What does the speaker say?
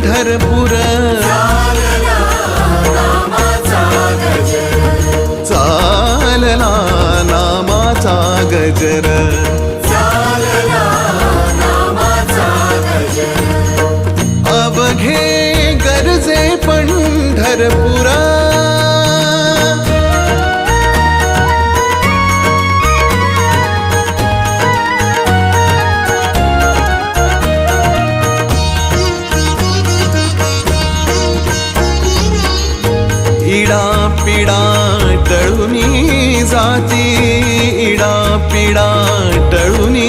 पंढरपूर चालला नामाचा गजर अवघे गरजे पंढरपुरा इडा पिडा टळुनी जाती इडा पिडा टळुनी